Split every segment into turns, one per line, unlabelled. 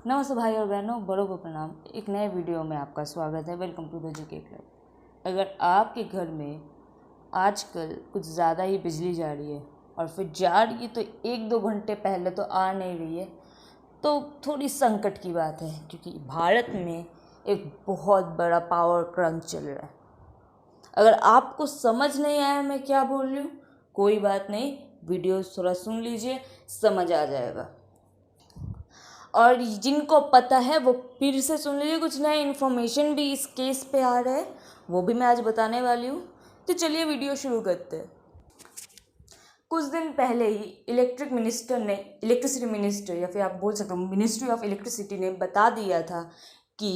नमस्ते भाई और बहनों, बड़ों को प्रणाम। एक नए वीडियो में आपका स्वागत है। Welcome to the GK club. अगर आपके घर में आजकल कुछ ज़्यादा ही बिजली जा रही है और फिर जा रही है तो 1-2 घंटे पहले तो आ नहीं रही है, तो थोड़ी संकट की बात है, क्योंकि भारत में एक बहुत बड़ा पावर क्रंच चल रहा है। अगर आपको समझ नहीं आया मैं क्या बोल रही हूँ, कोई बात नहीं, वीडियो थोड़ा सुन लीजिए, समझ आ जाएगा। और जिनको पता है वो फिर से सुन लीजिए, कुछ नया इन्फॉर्मेशन भी इस केस पे आ रहा है, वो भी मैं आज बताने वाली हूँ। तो चलिए वीडियो शुरू करते हैं। कुछ दिन पहले ही इलेक्ट्रिसिटी मिनिस्टर या फिर आप बोल सकते हो मिनिस्ट्री ऑफ इलेक्ट्रिसिटी ने बता दिया था कि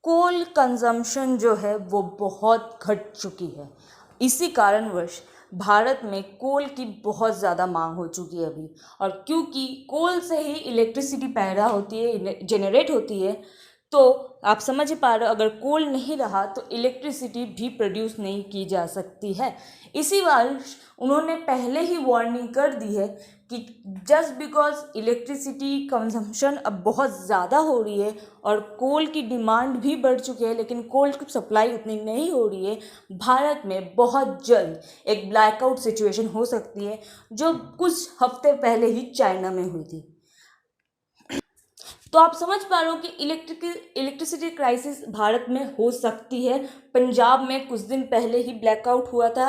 कोल कंजम्पशन जो है वो बहुत घट चुकी है। इसी कारणवश भारत में कोल की बहुत ज़्यादा मांग हो चुकी है अभी। और क्योंकि कोल से ही इलेक्ट्रिसिटी पैदा होती है, जनरेट होती है, तो आप समझ पा रहे हो, अगर कोल नहीं रहा तो इलेक्ट्रिसिटी भी प्रोड्यूस नहीं की जा सकती है। इसी वर्ष उन्होंने पहले ही वार्निंग कर दी है कि जस्ट बिकॉज इलेक्ट्रिसिटी कंजम्पशन अब बहुत ज़्यादा हो रही है और कोल की डिमांड भी बढ़ चुकी है, लेकिन कोल की सप्लाई उतनी नहीं हो रही है, भारत में बहुत जल्द एक ब्लैकआउट सिचुएशन हो सकती है, जो कुछ हफ्ते पहले ही चाइना में हुई थी। तो आप समझ पा रहे हो कि इलेक्ट्रिसिटी क्राइसिस भारत में हो सकती है। पंजाब में कुछ दिन पहले ही ब्लैकआउट हुआ था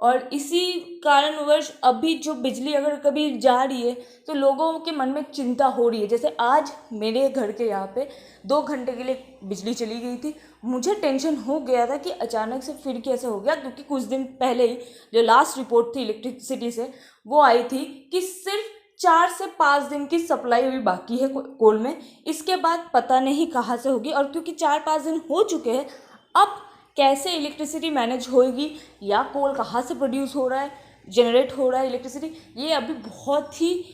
और इसी कारणवश अभी जो बिजली अगर कभी जा रही है तो लोगों के मन में चिंता हो रही है। जैसे आज मेरे घर के यहाँ पे 2 घंटे के लिए बिजली चली गई थी। मुझे टेंशन हो गया था कि अचानक से फिर कैसे हो गया, क्योंकि कुछ दिन पहले ही जो लास्ट रिपोर्ट थी इलेक्ट्रिसिटी से वो आई थी कि सिर्फ 4 से 5 दिन की सप्लाई अभी बाकी है कोल में। इसके बाद पता नहीं कहाँ से होगी, और क्योंकि 4-5 दिन हो चुके हैं, अब कैसे इलेक्ट्रिसिटी मैनेज होएगी या कोल कहाँ से प्रोड्यूस हो रहा है, जनरेट हो रहा है इलेक्ट्रिसिटी, ये अभी बहुत ही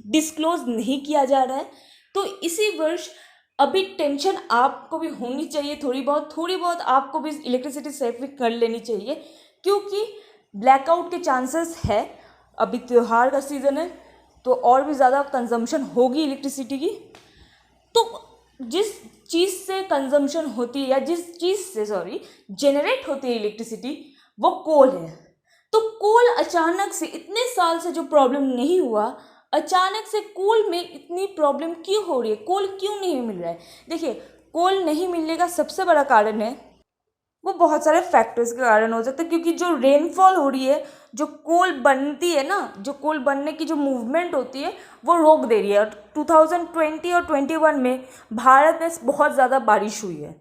डिस्क्लोज नहीं किया जा रहा है। तो इसी वर्ष अभी टेंशन आपको भी होनी चाहिए, थोड़ी बहुत आपको भी इलेक्ट्रिसिटी सेव कर लेनी चाहिए, क्योंकि ब्लैकआउट के चांसेस है। अभी त्योहार का सीज़न है तो और भी ज़्यादा कंजम्पशन होगी इलेक्ट्रिसिटी की। तो जिस चीज़ से कंजम्पशन होती है या जिस चीज़ से जनरेट होती है इलेक्ट्रिसिटी, वो कोल है। तो कोल अचानक से, इतने साल से जो प्रॉब्लम नहीं हुआ, अचानक से कोल में इतनी प्रॉब्लम क्यों हो रही है, कोल क्यों नहीं मिल रहा है? देखिए, कोल नहीं मिलने का सबसे बड़ा कारण है, वो बहुत सारे फैक्टर्स के कारण हो सकता है, क्योंकि जो रेनफॉल हो रही है, जो कोल बनती है ना, जो कोल बनने की जो मूवमेंट होती है वो रोक दे रही है। और 2020 और 21 में भारत में बहुत ज़्यादा बारिश हुई है,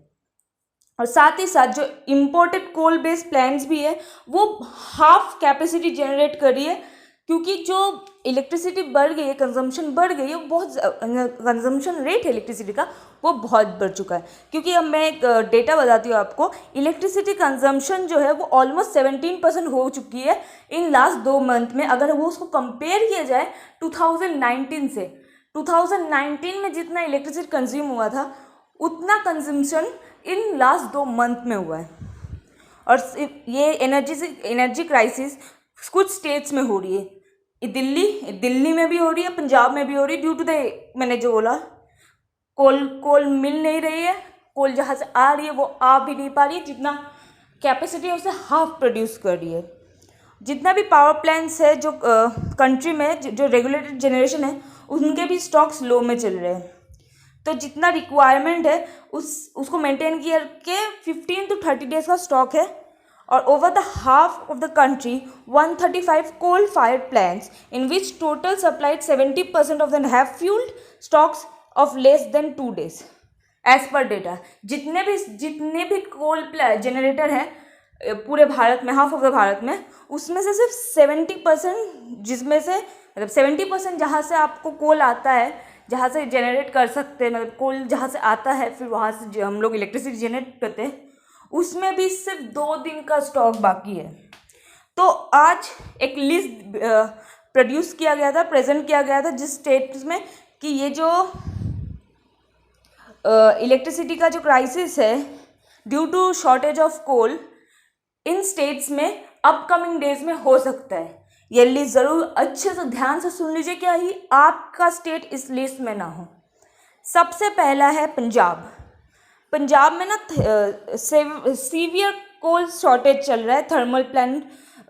और साथ ही साथ जो इम्पोर्टेड कोल बेस्ड प्लांट्स भी है वो हाफ कैपेसिटी जनरेट कर रही है, क्योंकि जो इलेक्ट्रिसिटी बढ़ गई है, कंजम्पशन बढ़ गई है, वो बहुत कंजम्पशन रेट है इलेक्ट्रिसिटी का वो बहुत बढ़ चुका है। क्योंकि अब मैं एक डेटा बताती हूँ आपको, इलेक्ट्रिसिटी कंजम्पशन जो है वो ऑलमोस्ट 17% हो चुकी है इन लास्ट 2 मंथ में। अगर वो उसको कंपेयर किया जाए 2019 से, 2019 में जितना इलेक्ट्रिसिटी कंज्यूम हुआ था उतना कंजम्पशन इन लास्ट 2 मंथ में हुआ है। और ये एनर्जी क्राइसिस कुछ स्टेट्स में हो रही है, दिल्ली में भी हो रही है, पंजाब में भी हो रही है, ड्यू टू द, मैंने जो बोला, कोल मिल नहीं रही है, कोल जहाँ से आ रही है वो आ भी नहीं पा रही है, जितना कैपेसिटी है उसे हाफ प्रोड्यूस कर रही है। जितना भी पावर प्लांट्स है जो कंट्री में जो रेगुलेटेड जनरेशन है, उनके भी स्टॉक्स लो में चल रहे हैं। तो जितना रिक्वायरमेंट है उसको मेंटेन किया के 15 to 30 डेज का स्टॉक है। और over the half of the country 135 coal fired plants in which total supplied 70% of them have fuelled stocks of less than 2 days as per data. जितने भी कोल जनरेटर हैं पूरे भारत में, हाफ ऑफ द भारत में, उसमें से सिर्फ 70%, जिसमें से मतलब 70% जहाँ से आपको कोल आता है, जहाँ से जनरेट कर सकते हैं, मतलब कोल जहाँ से आता है फिर वहाँ से हम लोग इलेक्ट्रिसिटी जनरेट करते हैं, उसमें भी सिर्फ 2 दिन का स्टॉक बाकी है। तो आज एक लिस्ट प्रोड्यूस किया गया था, प्रेजेंट किया गया था जिस स्टेट्स में कि ये जो इलेक्ट्रिसिटी का जो क्राइसिस है due to shortage of coal, इन स्टेट्स में अपकमिंग डेज में हो सकता है। ये लिस्ट ज़रूर अच्छे से ध्यान से सुन लीजिए, क्या ही आपका स्टेट इस लिस्ट में ना हो। सबसे पहला है पंजाब। पंजाब में ना सीवियर कोल शॉर्टेज चल रहा है थर्मल प्लांट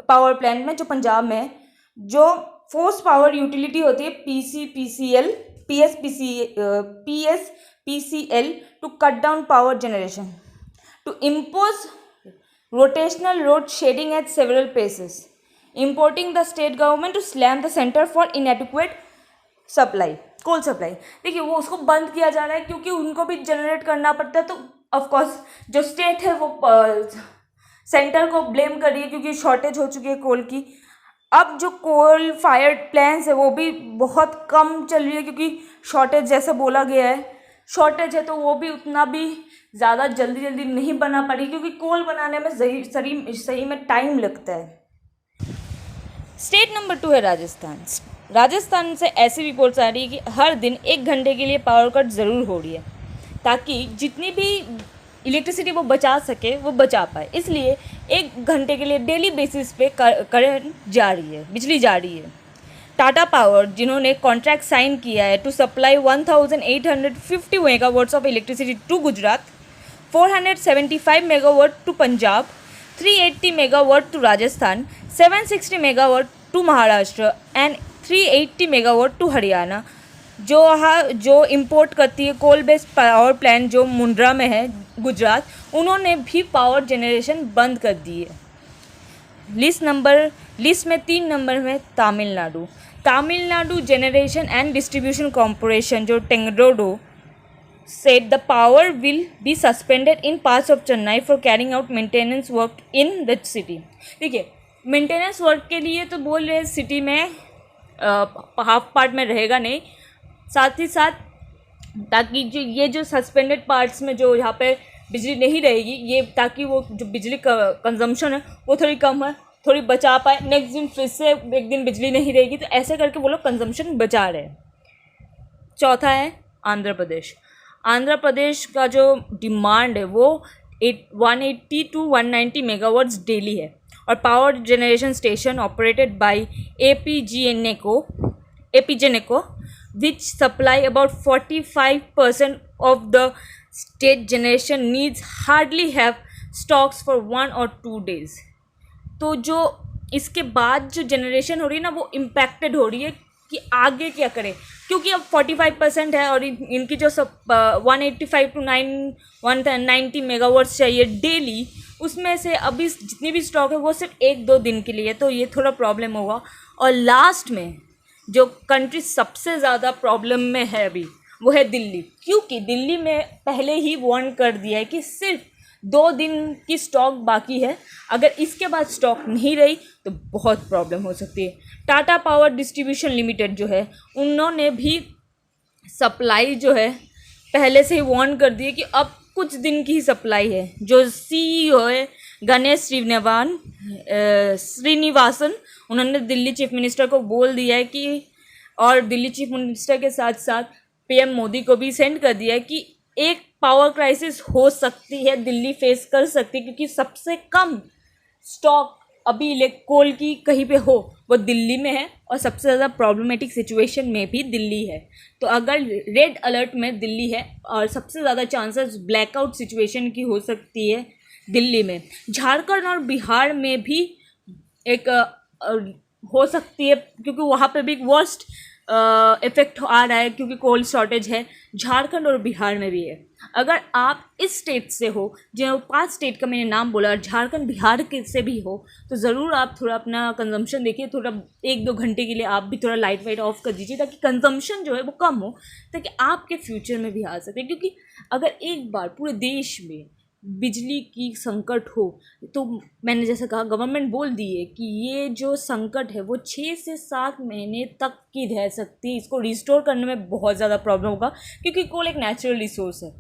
पावर प्लांट में, जो पंजाब में है, जो फोर्स पावर यूटिलिटी होती है PSPCL to cut down power generation to impose rotational load shedding at several places, importing the state government to slam the center for inadequate supply, coal supply। देखिए वो उसको बंद किया जा रहा है क्योंकि उनको भी जनरेट करना पड़ता है, तो ऑफकोर्स जो स्टेट है वो सेंटर को ब्लेम कर रही है क्योंकि शॉर्टेज हो चुकी है कोल की। अब जो कोल फायर्ड प्लांट्स है वो भी बहुत कम चल रही है क्योंकि शॉर्टेज जैसा बोला गया है, शॉर्टेज है, तो वो भी उतना भी ज़्यादा जल्दी नहीं बना पड़ी क्योंकि कोल बनाने में सही में टाइम लगता है। स्टेट नंबर 2 है राजस्थान। राजस्थान से ऐसी रिपोर्ट्स आ रही है कि हर दिन 1 घंटे के लिए पावर कट ज़रूर हो रही है ताकि जितनी भी इलेक्ट्रिसिटी वो बचा सके वो बचा पाए, इसलिए 1 घंटे के लिए डेली बेसिस पे करंट जा रही है, बिजली जा रही है। टाटा पावर जिन्होंने कॉन्ट्रैक्ट साइन किया है to supply 1850 megawatts of electricity to Gujarat, 475 megawatt to Punjab, 380 megawatt to Rajasthan, 760 megawatt to Maharashtra and 380 megawatt to Haryana, जो इंपोर्ट करती है कोल बेस्ड पावर प्लांट जो मुंद्रा में है गुजरात, उन्होंने भी पावर जनरेशन बंद कर दी है। लिस्ट में 3 नंबर में Tamil Nadu generation and distribution corporation जो टेंगडोडो said the power will be suspended in parts of Chennai for carrying out maintenance work in the city। देखिए मेंटेनेंस वर्क के लिए तो बोल रहे हैं सिटी में हाफ पार्ट में रहेगा नहीं, साथ ही साथ ताकि जो सस्पेंडेड पार्ट्स में जो यहाँ पे बिजली नहीं रहेगी, ये ताकि वो जो बिजली का कंजम्पशन है वो थोड़ी कम है, थोड़ी बचा पाए, नेक्स्ट दिन फिर से 1 दिन बिजली नहीं रहेगी, तो ऐसे करके वो लोग कंजम्पशन बचा रहे हैं। चौथा है आंध्र प्रदेश का जो डिमांड है वो 180 to 190 मेगावाट्स डेली है और power generation station operated by APGENECO which supply about 45% of the state generation needs hardly have stocks for 1 or 2 days। तो जो इसके बाद जो जनरेशन हो रही है ना वो इम्पैक्टेड हो रही है कि आगे क्या करें, क्योंकि अब 45% है और इनकी जो सब 185 to 190 मेगावाट्स चाहिए डेली, उसमें से अभी जितनी भी स्टॉक है वो सिर्फ 1-2 दिन के लिए, तो ये थोड़ा प्रॉब्लम होगा। और लास्ट में जो कंट्री सबसे ज़्यादा प्रॉब्लम में है अभी वो है दिल्ली, क्योंकि दिल्ली में पहले ही वार्न कर दिया है कि सिर्फ 2 दिन की स्टॉक बाकी है, अगर इसके बाद स्टॉक नहीं रही तो बहुत प्रॉब्लम हो सकती है। टाटा पावर डिस्ट्रीब्यूशन लिमिटेड जो है उन्होंने भी सप्लाई जो है पहले से ही वार्न कर दिए कि अब कुछ दिन की ही सप्लाई है। जो CEO है गणेश श्रीनिवासन, उन्होंने दिल्ली चीफ मिनिस्टर को बोल दिया है कि, और दिल्ली चीफ मिनिस्टर के साथ साथ PM मोदी को भी सेंड कर दिया है कि एक पावर क्राइसिस हो सकती है, दिल्ली फेस कर सकती है, क्योंकि सबसे कम स्टॉक अभी कोल की कहीं पे हो वो दिल्ली में है और सबसे ज़्यादा प्रॉब्लमेटिक सिचुएशन में भी दिल्ली है। तो अगर रेड अलर्ट में दिल्ली है और सबसे ज़्यादा चांसेस ब्लैकआउट सिचुएशन की हो सकती है दिल्ली में। झारखंड और बिहार में भी एक हो सकती है क्योंकि वहाँ पे भी वर्स्ट इफेक्ट आ रहा है क्योंकि कोल शॉर्टेज है, झारखंड और बिहार में भी है। अगर आप इस स्टेट से हो, जो 5 स्टेट का मैंने नाम बोला, झारखंड बिहार के से भी हो, तो ज़रूर आप थोड़ा अपना कंजम्पशन देखिए, थोड़ा 1-2 घंटे के लिए आप भी थोड़ा लाइट वाइट ऑफ कर दीजिए ताकि कंजम्पशन जो है वो कम हो, ताकि आपके फ्यूचर में भी आ सके। क्योंकि अगर एक बार पूरे देश में बिजली की संकट हो तो मैंने जैसे कहा गवर्नमेंट बोल दी है कि ये जो संकट है वो 6 से 7 महीने तक की रह सकती है। इसको रिस्टोर करने में बहुत ज़्यादा प्रॉब्लम होगा क्योंकि कोल एक नेचुरल रिसोर्स है।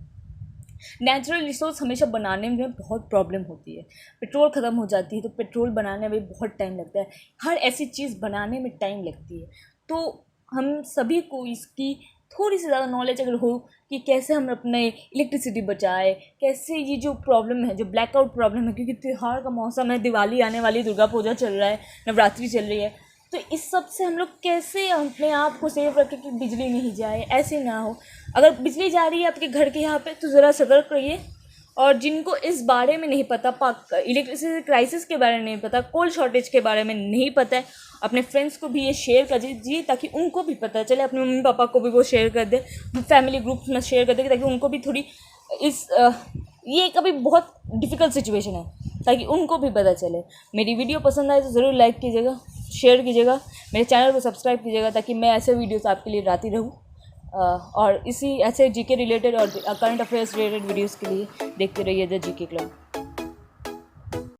नेचुरल रिसोर्स हमेशा बनाने में बहुत प्रॉब्लम होती है। पेट्रोल ख़त्म हो जाती है तो पेट्रोल बनाने में बहुत टाइम लगता है, हर ऐसी चीज़ बनाने में टाइम लगती है। तो हम सभी को इसकी थोड़ी सी ज़्यादा नॉलेज अगर हो कि कैसे हम अपने इलेक्ट्रिसिटी बचाए, कैसे ये जो प्रॉब्लम है, जो ब्लैकआउट प्रॉब्लम है, क्योंकि त्यौहार का मौसम है, दिवाली आने वाली, दुर्गा पूजा चल रहा है, नवरात्रि चल रही है, तो तो इस सब से हम लोग कैसे अपने आप को सेफ रखें कि बिजली नहीं जाए, ऐसे ना हो। अगर बिजली जा रही है आपके घर के यहाँ पे तो ज़रा सतर्क रहिए। और जिनको इस बारे में नहीं पता, इलेक्ट्रिसिटी क्राइसिस के बारे में नहीं पता, कोल शॉर्टेज के बारे में नहीं पता है, अपने फ्रेंड्स को भी ये शेयर कर दीजिए ताकि उनको भी पता चले, अपने मम्मी पापा को भी वो शेयर कर दे, फैमिली ग्रुप्स में शेयर कर दे ताकि उनको भी थोड़ी ये कभी बहुत डिफ़िकल्ट सिचुएशन है, ताकि उनको भी पता चले। मेरी वीडियो पसंद आए तो ज़रूर लाइक कीजिएगा, शेयर कीजिएगा, मेरे चैनल को सब्सक्राइब कीजिएगा ताकि मैं ऐसे वीडियोस आपके लिए लाती रहूँ। और इसी ऐसे जीके रिलेटेड और करंट अफेयर्स रिलेटेड वीडियोस के लिए देखते रहिए द जीके क्लब।